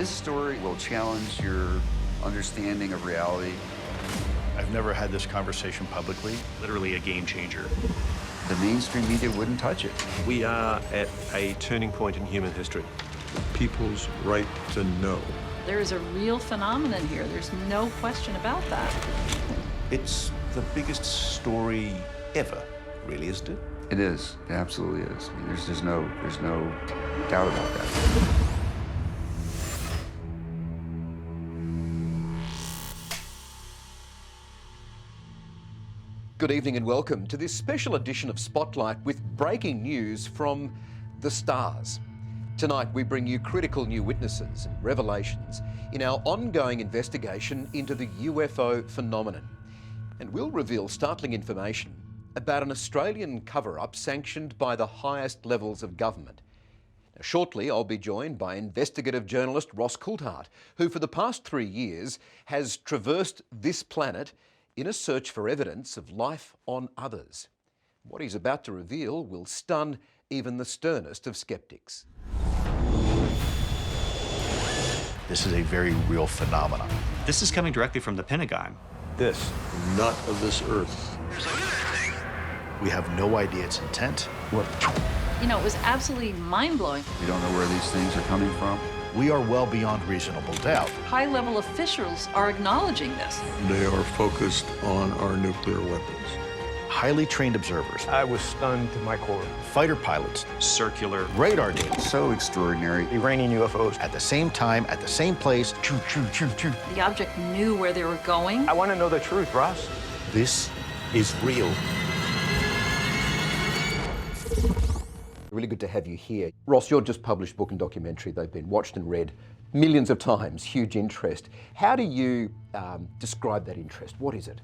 This story will challenge your understanding of reality. I've never had this conversation publicly. Literally a game changer. The mainstream media wouldn't touch it. We are at a turning point in human history. People's right to know. There is a real phenomenon here. There's no question about that. It's the biggest story ever, really, isn't it? It is. It absolutely is. I mean, there's no doubt about that. Good evening and welcome to this special edition of Spotlight with breaking news from the stars. Tonight we bring you critical new witnesses and revelations in our ongoing investigation into the UFO phenomenon. And we'll reveal startling information about an Australian cover-up sanctioned by the highest levels of government. Now, shortly I'll be joined by investigative journalist Ross Coulthart, who for the past 3 years has traversed this planet in a search for evidence of life on others. What he's about to reveal will stun even the sternest of skeptics. This is a very real phenomenon. This is coming directly from the Pentagon. This, not of this earth. We have no idea its intent. You know, it was absolutely mind-blowing. We don't know where these things are coming from. We are well beyond reasonable doubt. High-level officials are acknowledging this. They are focused on our nuclear weapons. Highly trained observers, I was stunned to my core. fighter pilots, Circular. radar data, So extraordinary. Iranian UFOs. at the same time, at the same place. Choo, choo, choo, choo. The object knew where they were going. I want to know the truth, Ross. This is real. Really good to have you here. Ross, your just published book and documentary, they've been watched and read millions of times, huge interest. How do you describe that interest? What is it?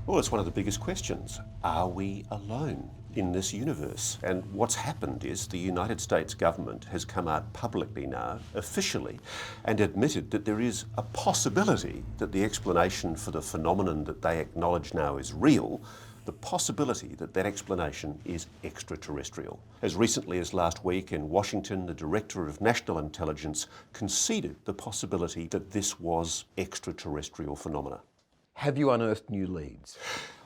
Well, it's one of the biggest questions. Are we alone in this universe? And what's happened is the United States government has come out publicly now, officially, and admitted that there is a possibility that the explanation for the phenomenon that they acknowledge now is real, the possibility that that explanation is extraterrestrial. As recently as last week in Washington, the Director of National Intelligence conceded the possibility that this was extraterrestrial phenomena. Have you unearthed new leads?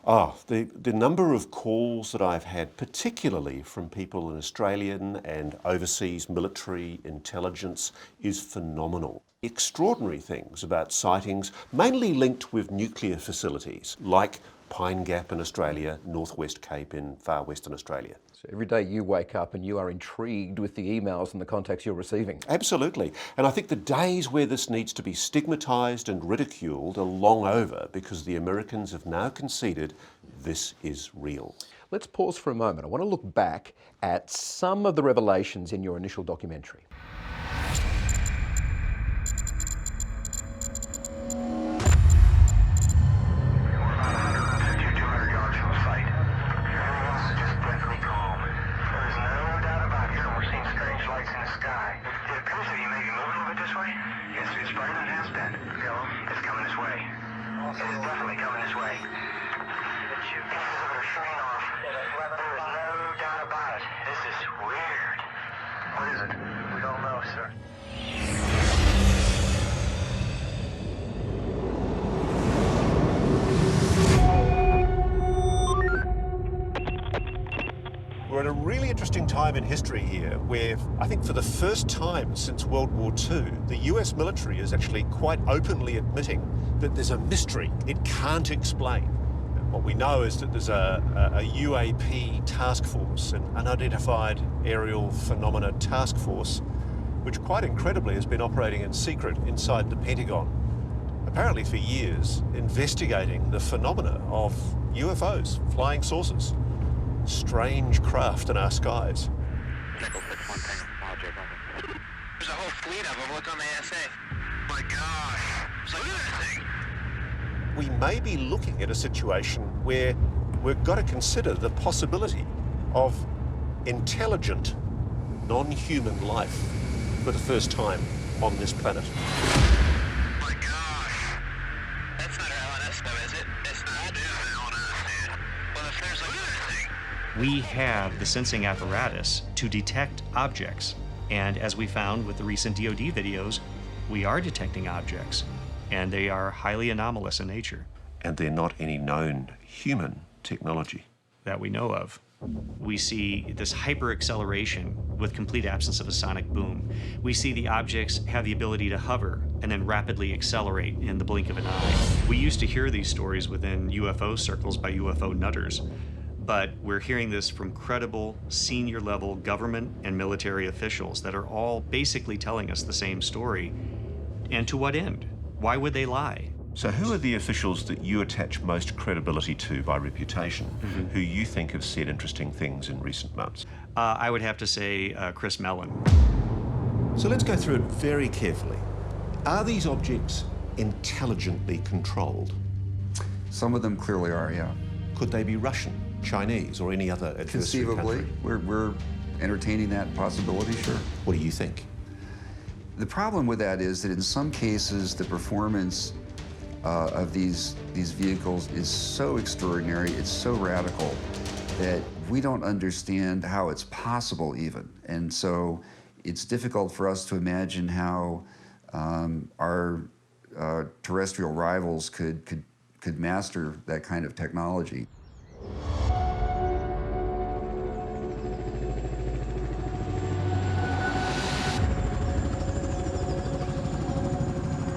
The number of calls that I've had, particularly from people in Australian and overseas military intelligence, is phenomenal. Extraordinary things about sightings, mainly linked with nuclear facilities, like Pine Gap in Australia, Northwest Cape in far western Australia. So every day you wake up and you are intrigued with the emails and the contacts you're receiving. Absolutely. And I think the days where this needs to be stigmatised and ridiculed are long over, because the Americans have now conceded this is real. Let's pause for a moment. I want to look back at some of the revelations in your initial documentary. We're at a really interesting time in history here where I think for the first time since World War II, the US military is actually quite openly admitting that there's a mystery it can't explain. What we know is that there's a UAP task force, an unidentified aerial phenomena task force, which quite incredibly has been operating in secret inside the Pentagon, apparently for years, investigating the phenomena of UFOs, flying saucers. Strange craft in our skies. There's a whole fleet of them. Look on the ASA. My gosh. Look at that thing. We may be looking at a situation where we've got to consider the possibility of intelligent, non-human life for the first time on this planet. My gosh. That's not our LNS though, is it? It's not. It is LNS, dude. Well, if there's a look at that thing. We have the sensing apparatus to detect objects. And as we found with the recent DoD videos, we are detecting objects, and they are highly anomalous in nature. And they're not any known human technology that we know of. We see this hyper-acceleration with complete absence of a sonic boom. We see the objects have the ability to hover and then rapidly accelerate in the blink of an eye. We used to hear these stories within UFO circles by UFO nutters, but we're hearing this from credible senior-level government and military officials that are all basically telling us the same story. And to what end? Why would they lie? So who are the officials that you attach most credibility to by reputation, who you think have said interesting things in recent months? I would have to say Chris Mellon. So let's go through it very carefully. Are these objects intelligently controlled? Some of them clearly are, yeah. Could they be Russian, Chinese, or any other adversary Conceivably. country? We're entertaining that possibility, sure. What do you think? The problem with that is that in some cases, the performance of these vehicles is so extraordinary, it's so radical, that we don't understand how it's possible even. And so it's difficult for us to imagine how our terrestrial rivals could master that kind of technology.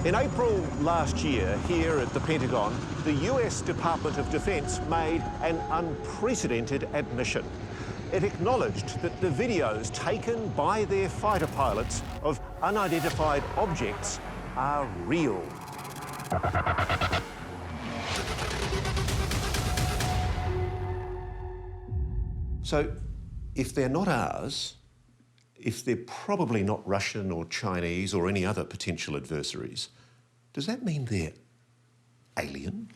In April last year, here at the Pentagon, the US Department of Defense made an unprecedented admission. It acknowledged that the videos taken by their fighter pilots of unidentified objects are real. So, if they're not ours, if they're probably not Russian or Chinese or any other potential adversaries, does that mean they're alien?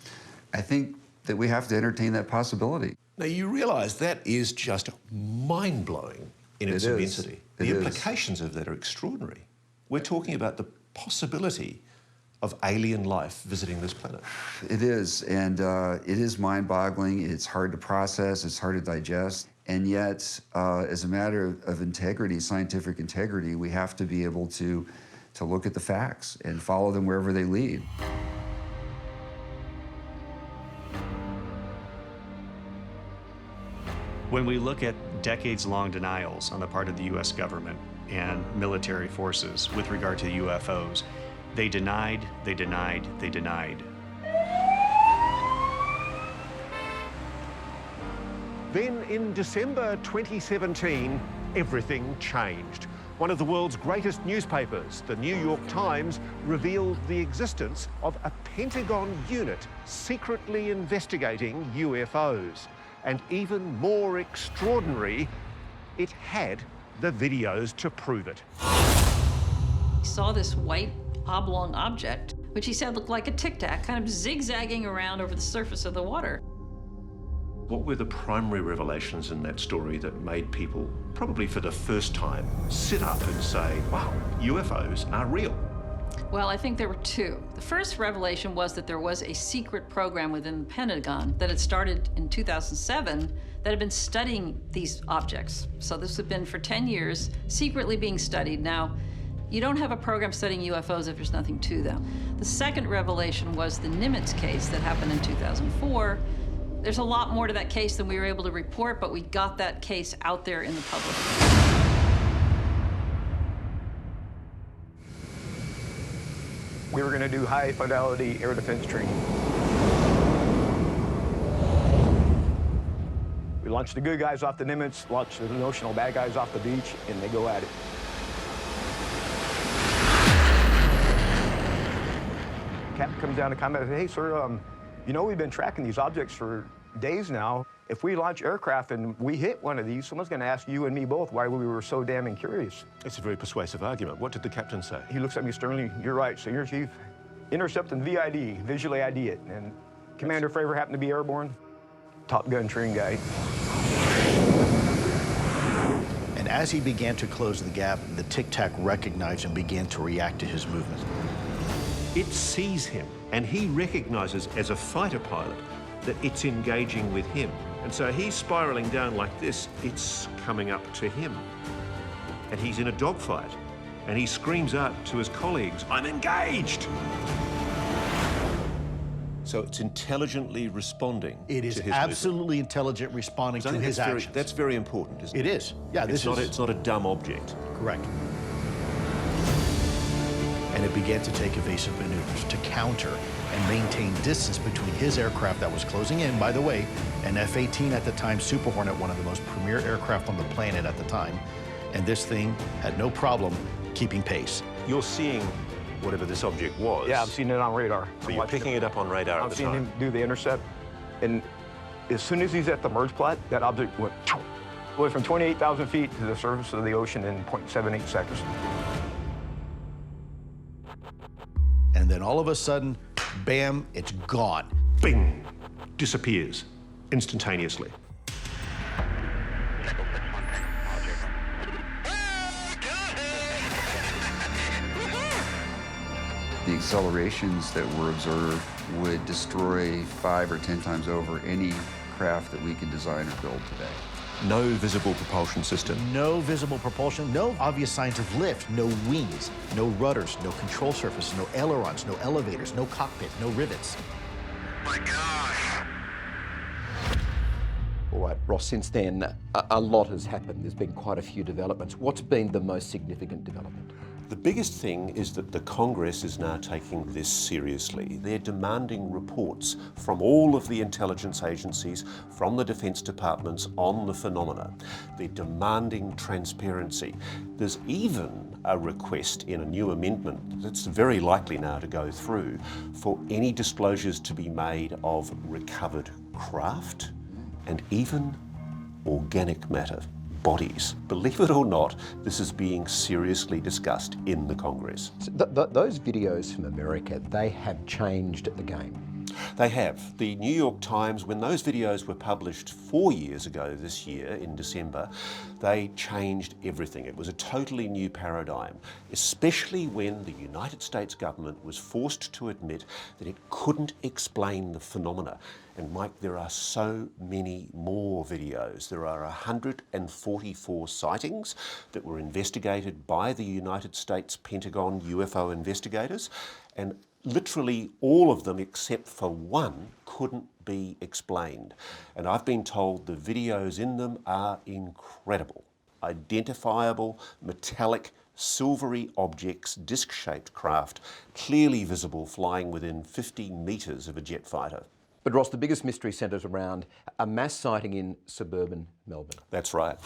I think that we have to entertain that possibility. Now, you realise that is just mind-blowing in its immensity. The implications of that are extraordinary. We're talking about the possibility of alien life visiting this planet. It is, and it is mind-boggling. It's hard to process, it's hard to digest. And yet, as a matter of integrity, scientific integrity, we have to be able to look at the facts and follow them wherever they lead. When we look at decades-long denials on the part of the US government and military forces with regard to the UFOs, they denied, they denied, they denied. Then in December 2017, everything changed. One of the world's greatest newspapers, the New York Times, revealed the existence of a Pentagon unit secretly investigating UFOs. And even more extraordinary, it had the videos to prove it. He saw this white oblong object, which he said looked like a tic-tac, kind of zigzagging around over the surface of the water. What were the primary revelations in that story that made people, probably for the first time, sit up and say, wow, UFOs are real? Well, I think there were two. The first revelation was that there was a secret program within the Pentagon that had started in 2007 that had been studying these objects. So this had been for 10 years, secretly being studied. Now, you don't have a program studying UFOs if there's nothing to them. The second revelation was the Nimitz case that happened in 2004. There's a lot more to that case than we were able to report, but we got that case out there in the public. We were going to do high-fidelity air defense training. We launched the good guys off the Nimitz, launched the notional bad guys off the beach, and they go at it. Captain comes down to combat and says, hey, sir, you know we've been tracking these objects for days now. If we launch aircraft and we hit one of these, someone's going to ask you and me both why we were so damning curious. It's a very persuasive argument. What did the captain say? He looks at me sternly, you're right, Senior Chief. Intercept and VID, visually ID it. And Commander Fravor happened to be airborne. Top Gun train guy. And as he began to close the gap, the Tic Tac recognized and began to react to his movement. It sees him, and he recognizes as a fighter pilot that it's engaging with him. And so he's spiraling down like this, it's coming up to him. And he's in a dogfight. and he screams out to his colleagues, "I'm engaged!" So it's intelligently responding. It is to his absolutely intelligent responding movement. to his actions. That's very important, isn't it? It is. Yeah, It's not a dumb object. Correct. And it began to take evasive maneuvers to counter and maintain distance between his aircraft that was closing in. By the way, an F-18 at the time, Super Hornet, one of the most premier aircraft on the planet at the time, and this thing had no problem keeping pace. You're seeing whatever this object was. Yeah, I've seen it on radar. So you're picking it up on radar at I've the seen time. him do the intercept, and as soon as he's at the merge plot, that object went from 28,000 feet to the surface of the ocean in 0.78 seconds. And then all of a sudden, bam, it's gone. Bing! Disappears instantaneously. The accelerations that were observed would destroy 5 or 10 times over any craft that we can design or build today. No visible propulsion system. No visible propulsion, no obvious signs of lift, no wings, no rudders, no control surfaces, no ailerons, no elevators, no cockpit, no rivets. My gosh. All right, Ross, since then, a lot has happened. There's been quite a few developments. What's been the most significant development? The biggest thing is that the Congress is now taking this seriously. They're demanding reports from all of the intelligence agencies, from the Defence Departments on the phenomena. They're demanding transparency. There's even a request in a new amendment that's very likely now to go through for any disclosures to be made of recovered craft and even organic matter. Bodies. Believe it or not, this is being seriously discussed in the Congress. So those videos from America, they have changed the game. They have. The New York Times, when those videos were published 4 years ago this year in December, they changed everything. It was a totally new paradigm, especially when the United States government was forced to admit that it couldn't explain the phenomena. And Mike, there are so many more videos. There are 144 sightings that were investigated by the United States Pentagon UFO investigators, and literally all of them except for one couldn't be explained. And I've been told the videos in them are incredible. Identifiable, metallic, silvery objects, disc-shaped craft, clearly visible flying within 50 metres of a jet fighter. But Ross, the biggest mystery centres around a mass sighting in suburban Melbourne. That's right.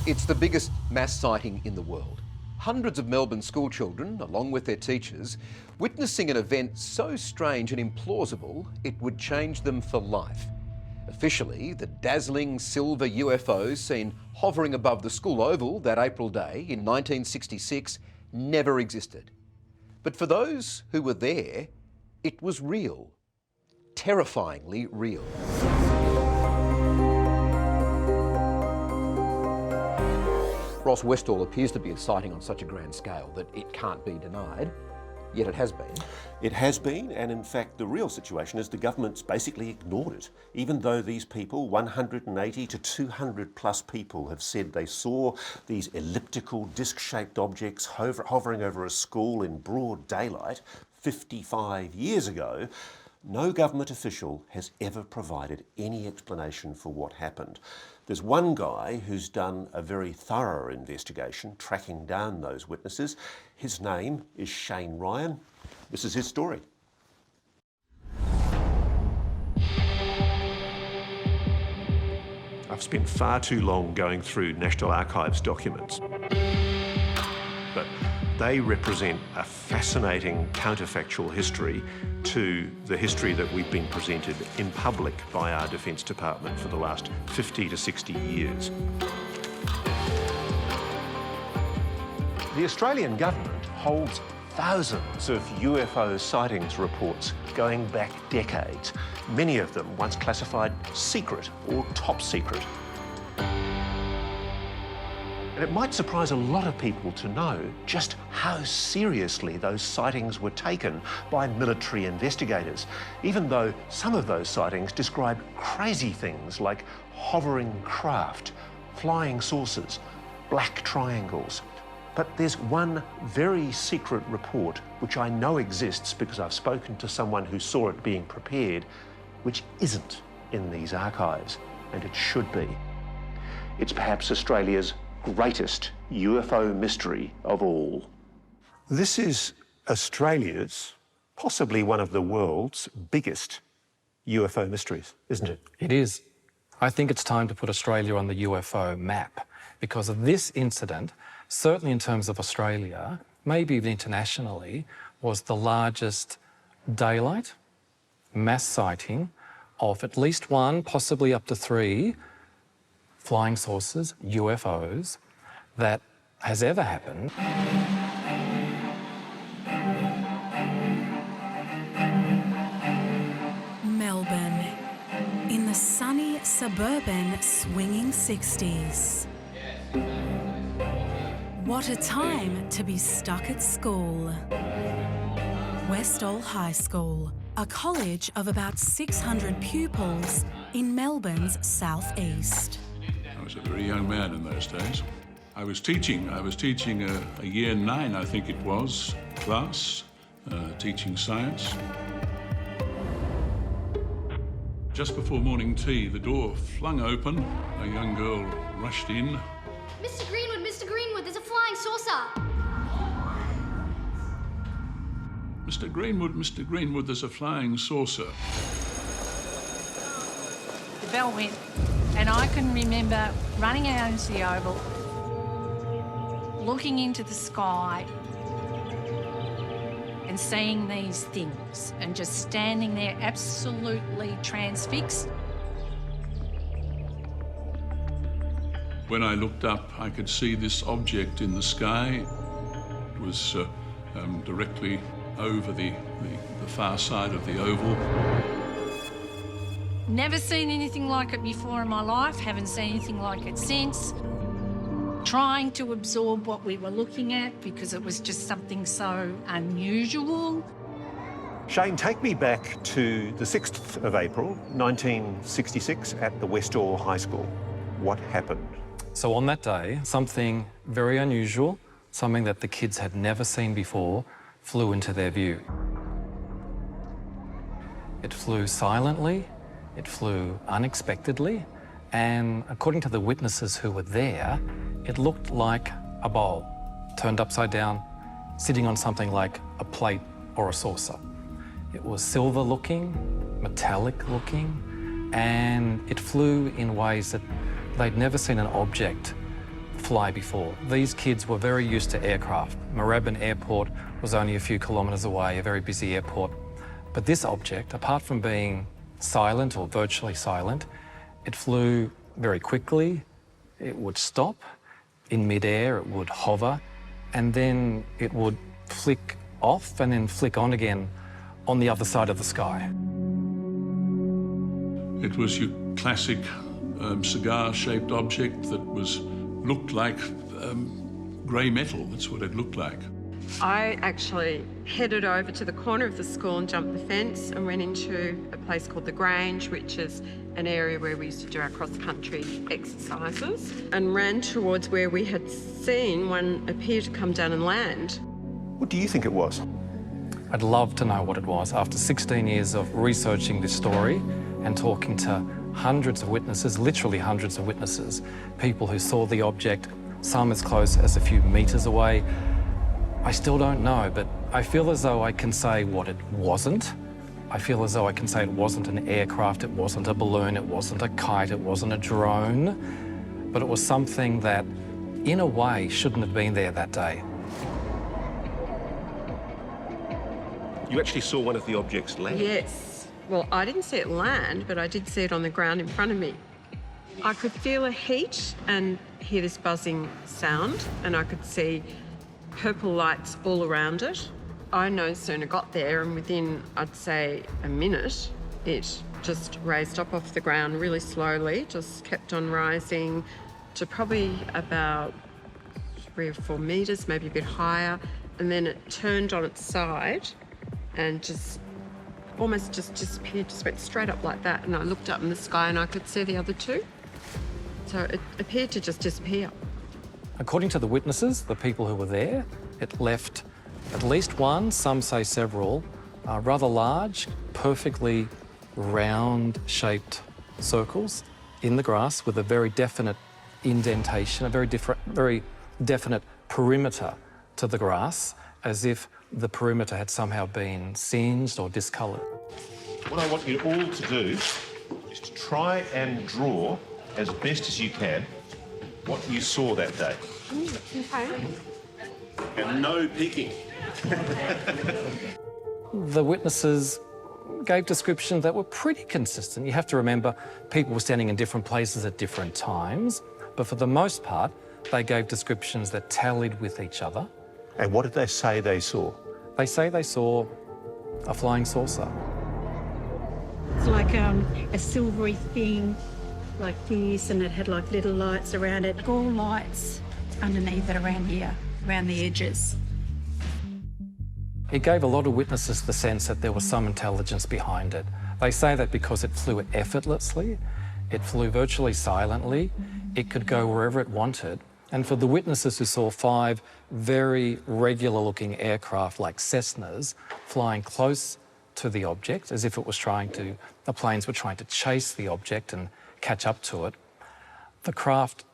It's the biggest mass sighting in the world. Hundreds of Melbourne school children, along with their teachers, witnessing an event so strange and implausible it would change them for life. Officially, the dazzling silver UFOs seen hovering above the school oval that April day in 1966 never existed. But for those who were there, it was real. Terrifyingly real. Ross, Westall appears to be a sighting on such a grand scale that it can't be denied, yet it has been. It has been, and in fact the real situation is the government's basically ignored it. Even though these people, 180 to 200 plus people, have said they saw these elliptical disc-shaped objects hovering over a school in broad daylight 55 years ago, no government official has ever provided any explanation for what happened. There's one guy who's done a very thorough investigation, tracking down those witnesses. His name is Shane Ryan. This is his story. I've spent far too long going through National Archives documents, but they represent a fascinating counterfactual history to the history that we've been presented in public by our Defence Department for the last 50 to 60 years. The Australian government holds thousands of UFO sightings reports going back decades, many of them once classified secret or top secret. And it might surprise a lot of people to know just how seriously those sightings were taken by military investigators, even though some of those sightings describe crazy things like hovering craft, flying saucers, black triangles, But there's one very secret report, which I know exists because I've spoken to someone who saw it being prepared, which isn't in these archives, and it should be. It's perhaps Australia's greatest UFO mystery of all. This is Australia's, possibly one of the world's biggest UFO mysteries, isn't it? It is. I think it's time to put Australia on the UFO map because of this incident, certainly in terms of Australia, maybe even internationally, was the largest daylight mass sighting of at least one, possibly up to 3 flying saucers, UFOs, that has ever happened. Melbourne, in the sunny, suburban, swinging 60s. What a time to be stuck at school. Westall High School, a college of about 600 pupils in Melbourne's southeast. I was a very young man in those days. I was teaching a year 9, I think it was, class, teaching science. Just before morning tea, the door flung open. A young girl rushed in. Mr. Greenwood, there's a flying saucer. Mr. Greenwood, there's a flying saucer. The bell went, and I can remember running out into the oval, looking into the sky and seeing these things and just standing there absolutely transfixed. When I looked up, I could see this object in the sky. It was directly over the far side of the oval. Never seen anything like it before in my life, haven't seen anything like it since. Trying to absorb what we were looking at because it was just something so unusual. Shane, take me back to the 6th of April, 1966 at the Westall High School. What happened? So on that day, something very unusual, something that the kids had never seen before, flew into their view. It flew silently, it flew unexpectedly, and according to the witnesses who were there, it looked like a bowl, turned upside down, sitting on something like a plate or a saucer. It was silver looking, metallic looking, and it flew in ways that they'd never seen an object fly before. These kids were very used to aircraft. Moorabbin Airport was only a few kilometres away, a very busy airport. But this object, apart from being silent or virtually silent, it flew very quickly, it would stop, in midair it would hover, and then it would flick off and then flick on again on the other side of the sky. It was your classic cigar-shaped object that looked like grey metal. That's what it looked like. I actually headed over to the corner of the school and jumped the fence and went into a place called the Grange, which is an area where we used to do our cross-country exercises, and ran towards where we had seen one appear to come down and land. What do you think it was? I'd love to know what it was. After 16 years of researching this story and talking to hundreds of witnesses, literally hundreds of witnesses, people who saw the object, some as close as a few metres away, I still don't know, but I feel as though I can say what it wasn't. I feel as though I can say it wasn't an aircraft, it wasn't a balloon, it wasn't a kite, it wasn't a drone, but it was something that, in a way, shouldn't have been there that day. You actually saw one of the objects land? Yes. Well, I didn't see it land, but I did see it on the ground in front of me. I could feel a heat and hear this buzzing sound, and I could see purple lights all around it. I no sooner got there, and within, I'd say, a minute, it just raised up off the ground really slowly, just kept on rising to probably about 3 or 4 metres, maybe a bit higher, and then it turned on its side and just almost just disappeared, just went straight up like that. And I looked up in the sky and I could see the other two. So it appeared to just disappear. According to the witnesses, the people who were there, it left at least one, some say several, rather large, perfectly round-shaped circles in the grass with a very definite indentation, a very definite perimeter to the grass, as if the perimeter had somehow been singed or discoloured. What I want you all to do is to try and draw, as best as you can, what you saw that day. Okay. And no peeking. The witnesses gave descriptions that were pretty consistent. You have to remember, people were standing in different places at different times, but for the most part, they gave descriptions that tallied with each other. And what did they say they saw? They say they saw a flying saucer. It's like a silvery thing, like this, and it had like little lights around it. All lights underneath it around here, around the edges. It gave a lot of witnesses the sense that there was some intelligence behind it. They say that because it flew effortlessly, it flew virtually silently, it could go wherever it wanted. And for the witnesses who saw 5 very regular-looking aircraft like Cessnas flying close to the object, as if it was the planes were trying to chase the object and catch up to it, the craft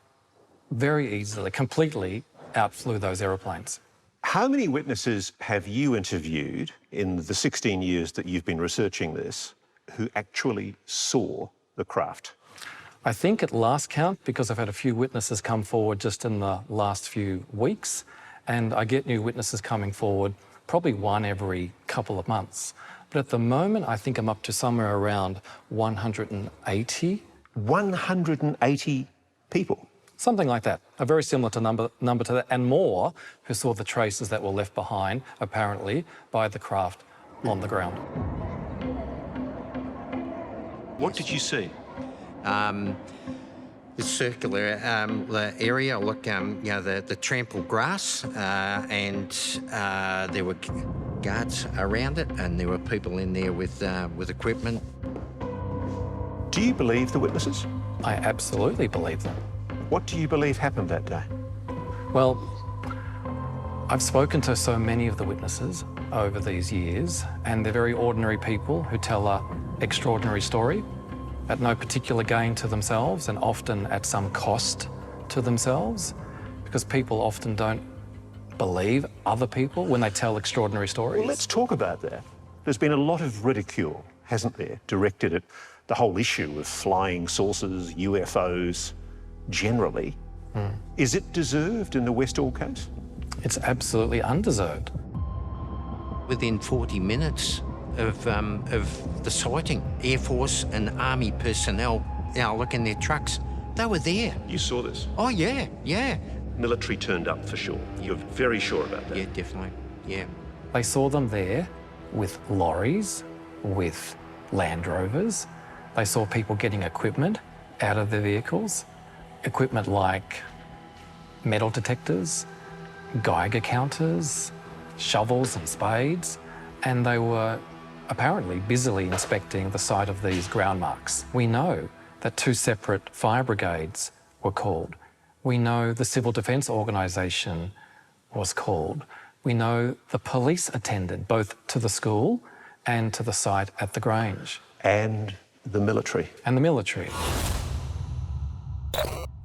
very easily, completely outflew those aeroplanes. How many witnesses have you interviewed in the 16 years that you've been researching this who actually saw the craft? I think at last count, because I've had a few witnesses come forward just in the last few weeks, and I get new witnesses coming forward, probably one every couple of months. But at the moment, I think I'm up to somewhere around 180. 180 people? Something like that. A very similar number to that, and more who saw the traces that were left behind, apparently, by the craft on the ground. What did you see? The circular area, look, the trampled grass, and there were guards around it, and there were people in there with equipment. Do you believe the witnesses? I absolutely believe them. What do you believe happened that day? Well, I've spoken to so many of the witnesses over these years, and they're very ordinary people who tell an extraordinary story at no particular gain to themselves and often at some cost to themselves, because people often don't believe other people when they tell extraordinary stories. Well, let's talk about that. There's been a lot of ridicule, hasn't there, directed at the whole issue of flying saucers, UFOs, generally. Is it deserved in the Westall case? It's absolutely undeserved. Within 40 minutes of the sighting, Air Force and Army personnel, look in their trucks, they were there. You saw this? Oh, yeah, yeah. Military turned up for sure. You're very sure about that? Yeah, definitely, yeah. They saw them there with lorries, with Land Rovers. They saw people getting equipment out of their vehicles, equipment like metal detectors, Geiger counters, shovels and spades, and they were apparently busily inspecting the site of these ground marks. We know that 2 separate fire brigades were called. We know the Civil Defence Organisation was called. We know the police attended both to the school and to the site at the Grange. And the military. And the military.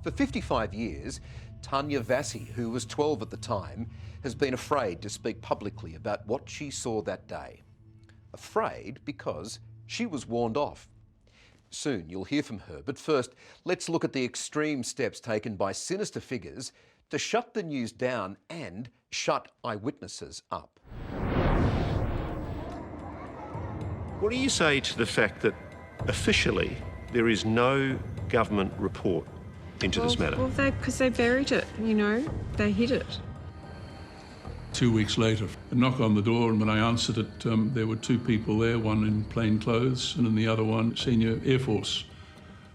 For 55 years, Tanya Vasi, who was 12 at the time, has been afraid to speak publicly about what she saw that day. Afraid because she was warned off. Soon you'll hear from her, but first, let's look at the extreme steps taken by sinister figures to shut the news down and shut eyewitnesses up. What do you say to the fact that officially there is no government report into this matter? Well, because they buried it, you know, they hid it. 2 weeks later, a knock on the door, and when I answered it, there were 2 people there, one in plain clothes and then the other one, Senior Air Force.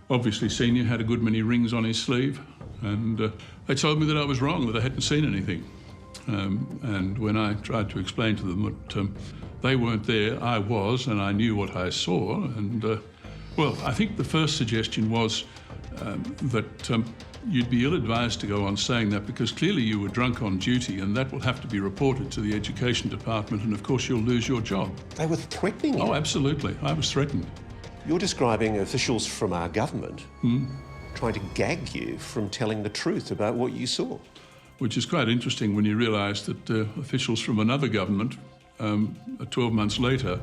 Obviously, Senior had a good many rings on his sleeve, and they told me that I was wrong, that I hadn't seen anything. And when I tried to explain to them that they weren't there, I was, and I knew what I saw, and Well, I think the first suggestion was that you'd be ill-advised to go on saying that because clearly you were drunk on duty and that will have to be reported to the Education Department and of course you'll lose your job. They were threatening you? Oh, absolutely. I was threatened. You're describing officials from our government trying to gag you from telling the truth about what you saw. Which is quite interesting when you realise that officials from another government, 12 months later,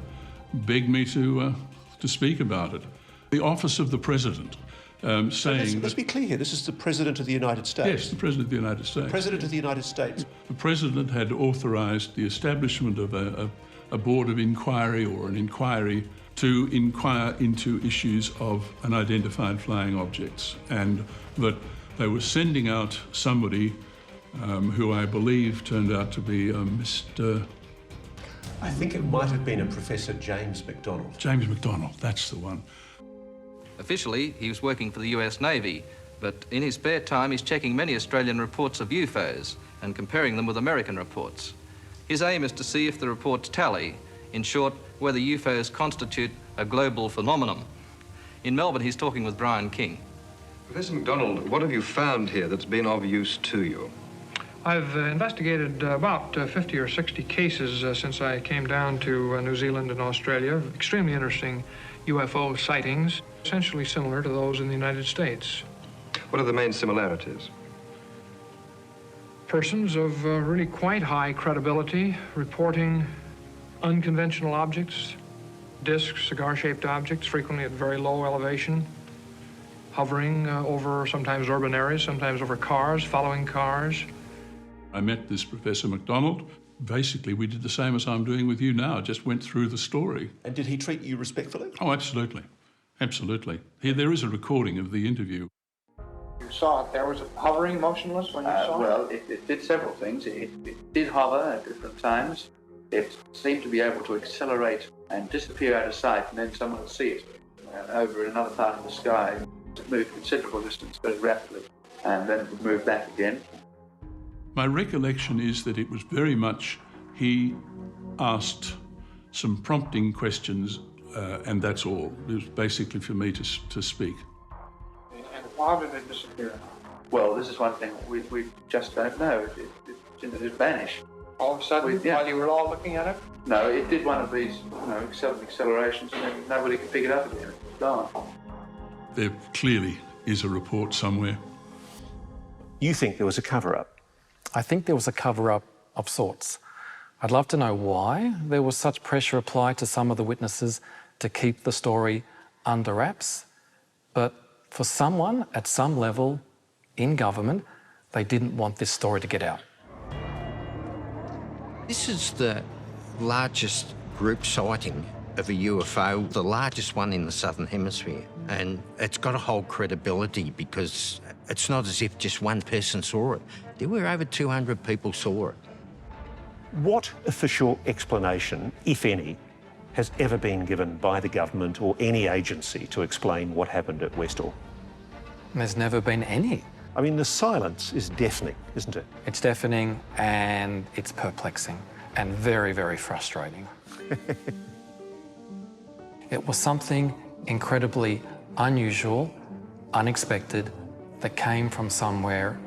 begged me to speak about it. The Office of the President saying... Let's be clear here, this is the President of the United States. Yes, the President of the United States. The President of the United States. The President had authorised the establishment of a board of inquiry or an inquiry to inquire into issues of unidentified flying objects, and that they were sending out somebody who I believe turned out to be Mr... I think it might have been a Professor James McDonald. James McDonald, that's the one. Officially, he was working for the US Navy, but in his spare time he's checking many Australian reports of UFOs and comparing them with American reports. His aim is to see if the reports tally, in short, whether UFOs constitute a global phenomenon. In Melbourne, he's talking with Brian King. Professor McDonald, what have you found here that's been of use to you? I've investigated about 50 or 60 cases since I came down to New Zealand and Australia. Extremely interesting UFO sightings, essentially similar to those in the United States. What are the main similarities? Persons of really quite high credibility reporting unconventional objects, discs, cigar-shaped objects, frequently at very low elevation, hovering over sometimes urban areas, sometimes over cars, following cars. I met this Professor McDonald. Basically, we did the same as I'm doing with you now, just went through the story. And did he treat you respectfully? Oh, absolutely. Absolutely. Here, there is a recording of the interview. You saw it there. Was it hovering, motionless when you saw it? Well, it did several things. It did hover at different times. It seemed to be able to accelerate and disappear out of sight, and then someone would see it over another part of the sky. It moved considerable distance very rapidly, and then it would move back again. My recollection is that it was very much, he asked some prompting questions, and that's all. It was basically for me to speak. And why did it disappear? Well, this is one thing we just don't know. It vanished. All of a sudden, while you were all looking at it? No, it did one of these, sudden accelerations, and then nobody could pick it up again. It was gone. There clearly is a report somewhere. You think there was a cover-up? I think there was a cover-up of sorts. I'd love to know why there was such pressure applied to some of the witnesses to keep the story under wraps, but for someone at some level in government, they didn't want this story to get out. This is the largest group sighting of a UFO, the largest one in the Southern Hemisphere. And it's got to hold credibility because it's not as if just one person saw it. There were over 200 people saw it. What official explanation, if any, has ever been given by the government or any agency to explain what happened at Westall? There's never been any. I mean, the silence is deafening, isn't it? It's deafening and it's perplexing and very, very frustrating. It was something incredibly unusual, unexpected, that came from somewhere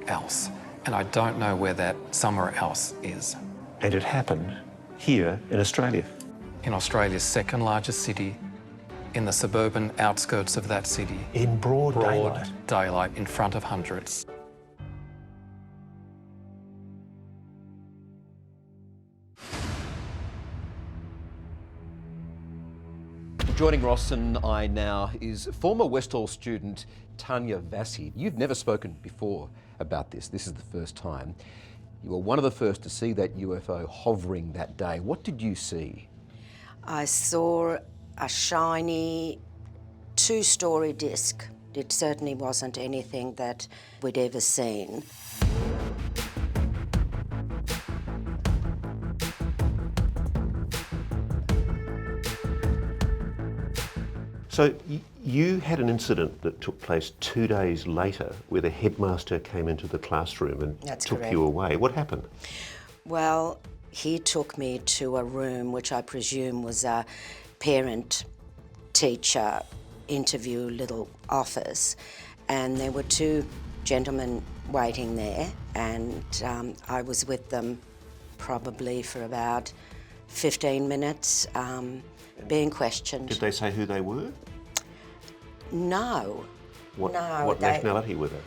else. And I don't know where that somewhere else is. And it happened here in Australia? In Australia's second largest city, in the suburban outskirts of that city. In broad daylight? Broad daylight, in front of hundreds. Joining Ross and I now is former Westall student Tanya Vasi. You've never spoken before about this. This is the first time. You were one of the first to see that UFO hovering that day. What did you see? I saw a shiny two-story disc. It certainly wasn't anything that we'd ever seen. So you had an incident that took place 2 days later where the headmaster came into the classroom and took correct. you away. What happened? Well, he took me to a room which I presume was a parent-teacher interview little office, and there were two gentlemen waiting there, and I was with them probably for about 15 minutes, being questioned. Did they say who they were? No. What they- nationality were they?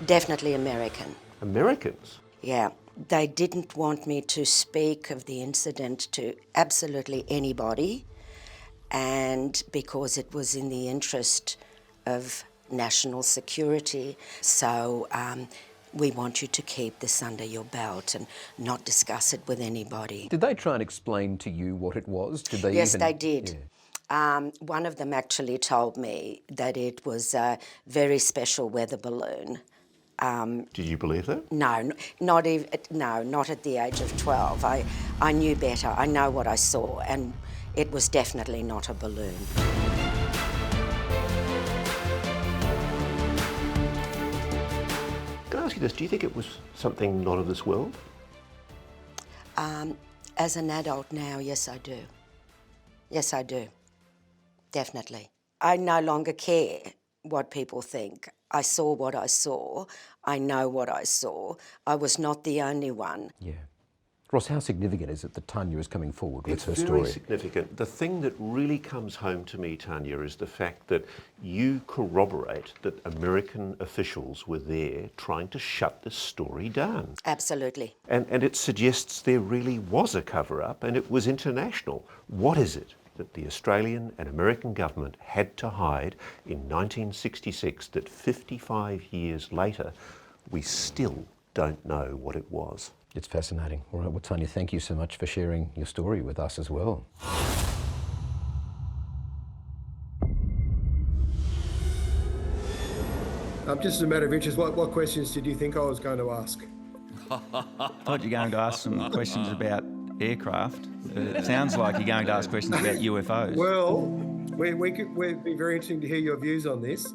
Definitely American. Americans? Yeah. They didn't want me to speak of the incident to absolutely anybody, and because it was in the interest of national security. So we want you to keep this under your belt and not discuss it with anybody. Did they try and explain to you what it was? Did they? Yes, even... they did. Yeah. One of them actually told me that it was a very special weather balloon. Did you believe that? No, not even. No, not at the age of 12. I knew better. I know what I saw, and it was definitely not a balloon. Can I ask you this? Do you think it was something not of this world? As an adult now, yes, I do. Yes, I do. Definitely. I no longer care what people think. I saw what I saw. I know what I saw. I was not the only one. Yeah. Ross, how significant is it that Tanya is coming forward with her It's story? very significant. The thing that really comes home to me, Tanya, is the fact that you corroborate that American officials were there trying to shut this story down. Absolutely. And it suggests there really was a cover-up and it was international. What is it that the Australian and American government had to hide in 1966 that 55 years later we still don't know what it was? It's fascinating. All right, well, Tanya, thank you so much for sharing your story with us as well. Just as a matter of interest, what questions did you think I was going to ask? I thought you were going to ask some questions about aircraft. It sounds like you're going to ask questions about UFOs. Well, we'd be very interesting to hear your views on this.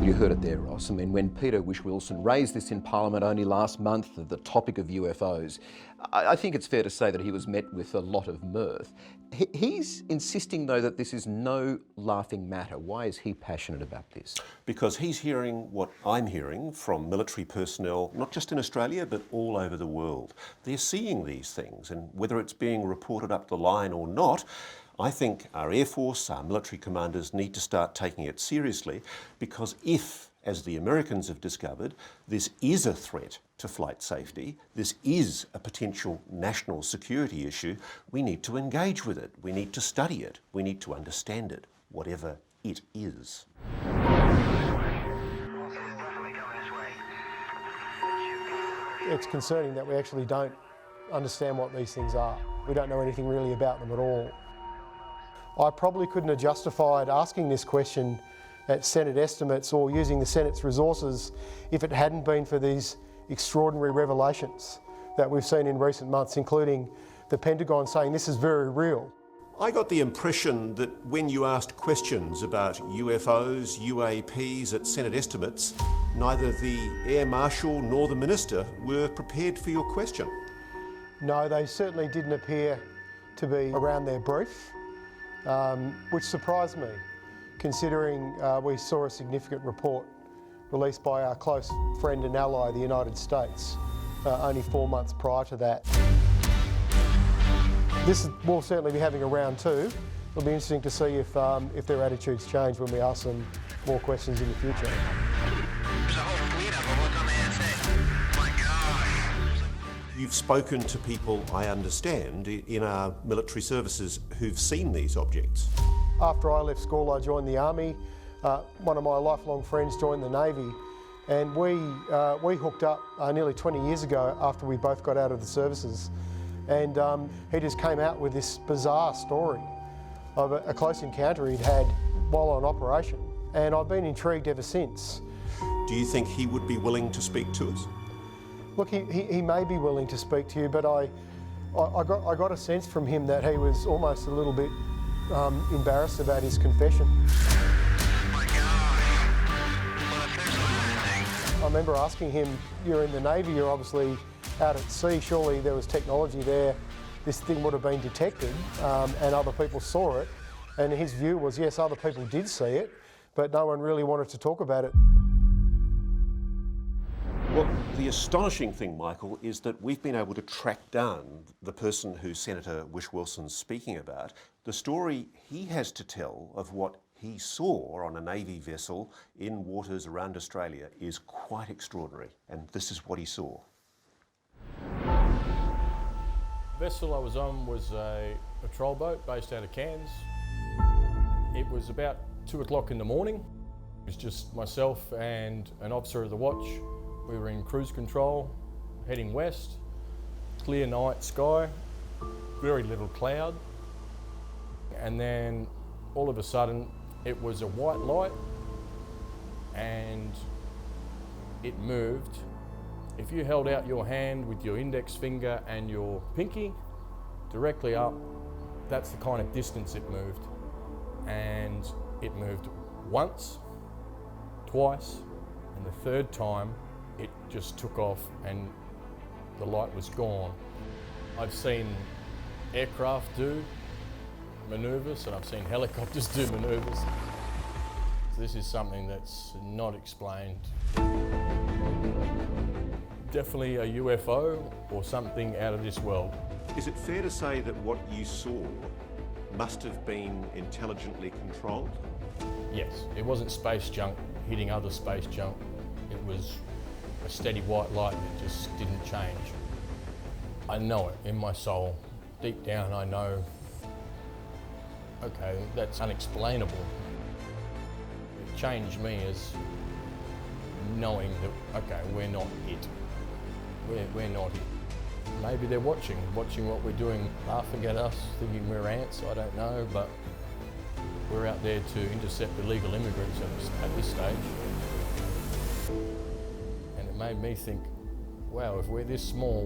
You heard it there, Ross. I mean, when Peter Whish-Wilson raised this in Parliament only last month, the topic of UFOs, I think it's fair to say that he was met with a lot of mirth. He's insisting, though, that this is no laughing matter. Why is he passionate about this? Because he's hearing what I'm hearing from military personnel, not just in Australia, but all over the world. They're seeing these things, and whether it's being reported up the line or not, I think our Air Force, our military commanders need to start taking it seriously, because if, as the Americans have discovered, this is a threat to flight safety, this is a potential national security issue, we need to engage with it, we need to study it, we need to understand it, whatever it is. It's concerning that we actually don't understand what these things are. We don't know anything really about them at all. I probably couldn't have justified asking this question at Senate estimates or using the Senate's resources if it hadn't been for these extraordinary revelations that we've seen in recent months, including the Pentagon saying this is very real. I got the impression that when you asked questions about UFOs, UAPs at Senate estimates, neither the Air Marshal nor the Minister were prepared for your question. No, they certainly didn't appear to be around their brief. Which surprised me, considering we saw a significant report released by our close friend and ally, the United States, only 4 months prior to that. We'll certainly be having a round two. It'll be interesting to see if their attitudes change when we ask them more questions in the future. You've spoken to people, I understand, in our military services who've seen these objects. After I left school, I joined the Army. One of my lifelong friends joined the Navy, and we hooked up nearly 20 years ago after we both got out of the services. And he just came out with this bizarre story of a close encounter he'd had while on operation. And I've been intrigued ever since. Do you think he would be willing to speak to us? Look, he may be willing to speak to you, but I got a sense from him that he was almost a little bit embarrassed about his confession. I remember asking him, you're in the Navy, you're obviously out at sea, surely there was technology there this thing would have been detected and other people saw it. And his view was, yes, other people did see it, but no one really wanted to talk about it. Well, the astonishing thing, Michael, is that we've been able to track down the person who Senator Whish-Wilson's speaking about. The story he has to tell of what he saw on a Navy vessel in waters around Australia is quite extraordinary, and this is what he saw. The vessel I was on was a patrol boat based out of Cairns. It was about 2 o'clock in the morning. It was just myself and an officer of the watch. We were in cruise control, heading west, clear night sky, very little cloud. And then all of a sudden, it was a white light and it moved. If you held out your hand with your index finger and your pinky directly up, that's the kind of distance it moved. And it moved once, twice, and the third time it just took off and the light was gone. I've seen aircraft do manoeuvres and I've seen helicopters do manoeuvres. So this is something that's not explained. Definitely a UFO or something out of this world. Is it fair to say that what you saw must have been intelligently controlled? Yes, it wasn't space junk hitting other space junk. It was a steady white light that just didn't change. I know it in my soul. Deep down I know, okay, that's unexplainable. It changed me as knowing that, okay, we're not it. We're not it. Maybe they're watching what we're doing, laughing at us, thinking we're ants, I don't know, but we're out there to intercept illegal immigrants at this stage. And it made me think, wow, if we're this small,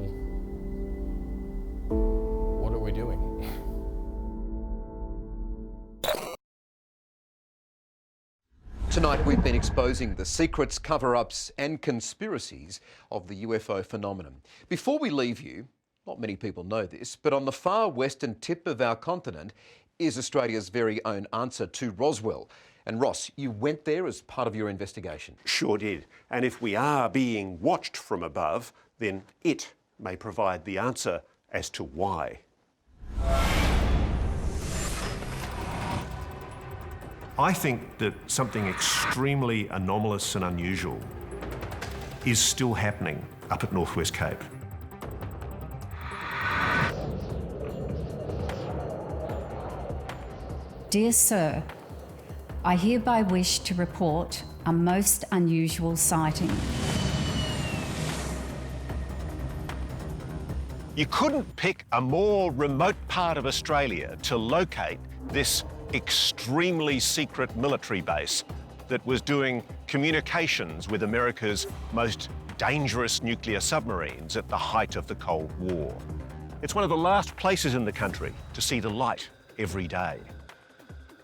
what are we doing? Tonight we've been exposing the secrets, cover-ups and conspiracies of the UFO phenomenon. Before we leave you, not many people know this, but on the far western tip of our continent is Australia's very own answer to Roswell. And Ross, you went there as part of your investigation. Sure did. And if we are being watched from above, then it may provide the answer as to why. I think that something extremely anomalous and unusual is still happening up at North West Cape. Dear Sir, I hereby wish to report a most unusual sighting. You couldn't pick a more remote part of Australia to locate this extremely secret military base that was doing communications with America's most dangerous nuclear submarines at the height of the Cold War. It's one of the last places in the country to see the light every day.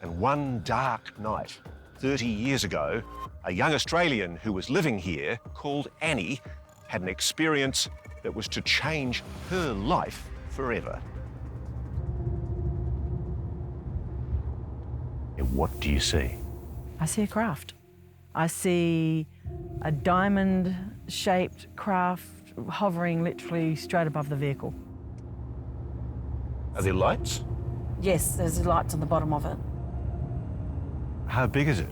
And one dark night, 30 years ago, a young Australian who was living here, called Annie, had an experience that was to change her life forever. What do you see? I see a craft. I see a diamond-shaped craft hovering literally straight above the vehicle. Are there lights? Yes, there's lights on the bottom of it. How big is it?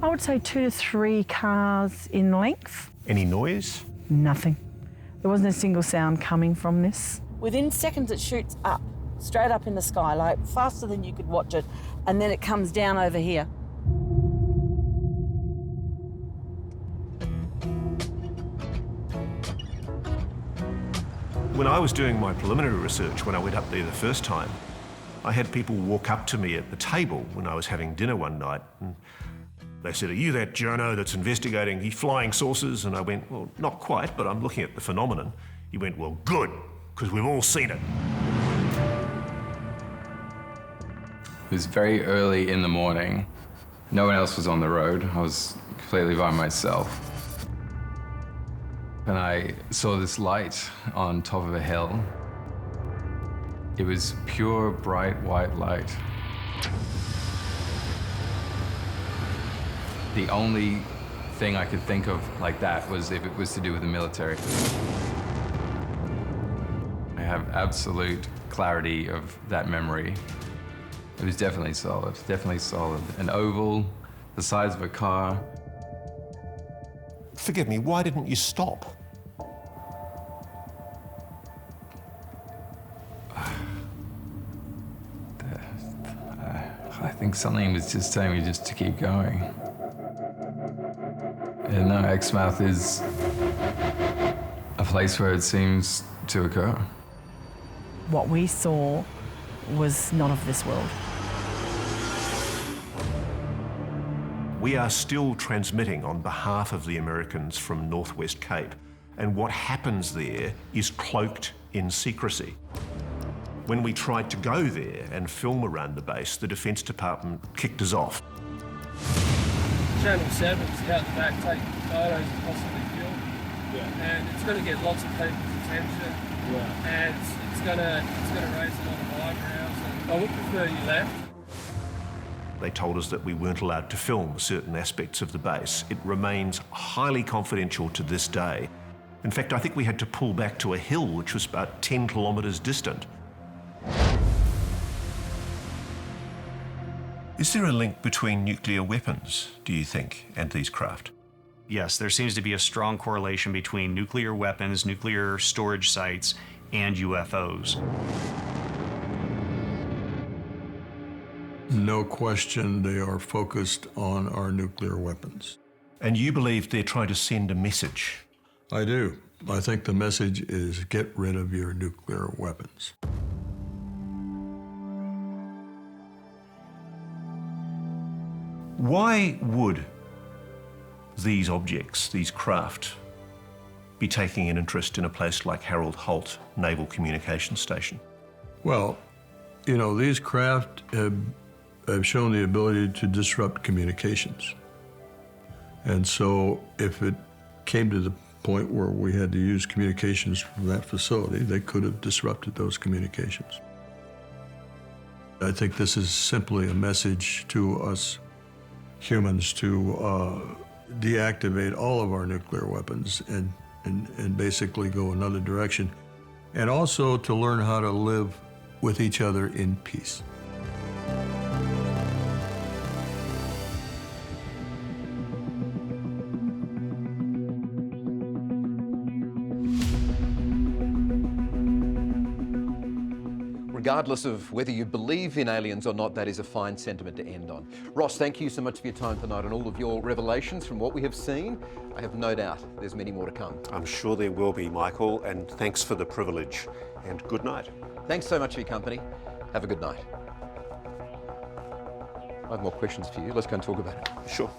I would say 2 to 3 cars in length. Any noise? Nothing. There wasn't a single sound coming from this. Within seconds it shoots up, straight up in the sky, like faster than you could watch it, and then it comes down over here. When I was doing my preliminary research, when I went up there the first time, I had people walk up to me at the table when I was having dinner one night, and they said, "Are you that journo that's investigating the flying saucers?" And I went, "Well, not quite, but I'm looking at the phenomenon." He went, "Well, good, because we've all seen it." It was very early in the morning. No one else was on the road. I was completely by myself. And I saw this light on top of a hill. It was pure, bright, white light. The only thing I could think of like that was if it was to do with the military. I have absolute clarity of that memory. It was definitely solid, definitely solid. An oval, the size of a car. Forgive me, why didn't you stop? I think something was just telling me just to keep going. And no, Exmouth is a place where it seems to occur. What we saw was not of this world. We are still transmitting on behalf of the Americans from Northwest Cape, and what happens there is cloaked in secrecy. When we tried to go there and film around the base, the Defence Department kicked us off. Channel 7's out the back taking photos of possibly film. And it's going to get lots of people's attention. And it's going to raise a lot of eyebrows. And I would prefer you left. They told us that we weren't allowed to film certain aspects of the base. It remains highly confidential to this day. In fact, I think we had to pull back to a hill which was about 10 kilometres distant. Is there a link between nuclear weapons, do you think, and these craft? Yes, there seems to be a strong correlation between nuclear weapons, nuclear storage sites, and UFOs. No question, they are focused on our nuclear weapons. And you believe they're trying to send a message? I do. I think the message is get rid of your nuclear weapons. Why would these objects, these craft, be taking an interest in a place like Harold Holt Naval Communications Station? Well, you know, these craft have shown the ability to disrupt communications. And so if it came to the point where we had to use communications from that facility, they could have disrupted those communications. I think this is simply a message to us humans to deactivate all of our nuclear weapons and basically go another direction, and also to learn how to live with each other in peace. Regardless of whether you believe in aliens or not, that is a fine sentiment to end on. Ross, thank you so much for your time tonight and all of your revelations from what we have seen. I have no doubt there's many more to come. I'm sure there will be, Michael, and thanks for the privilege, and good night. Thanks so much for your company. Have a good night. I have more questions for you. Let's go and talk about it. Sure.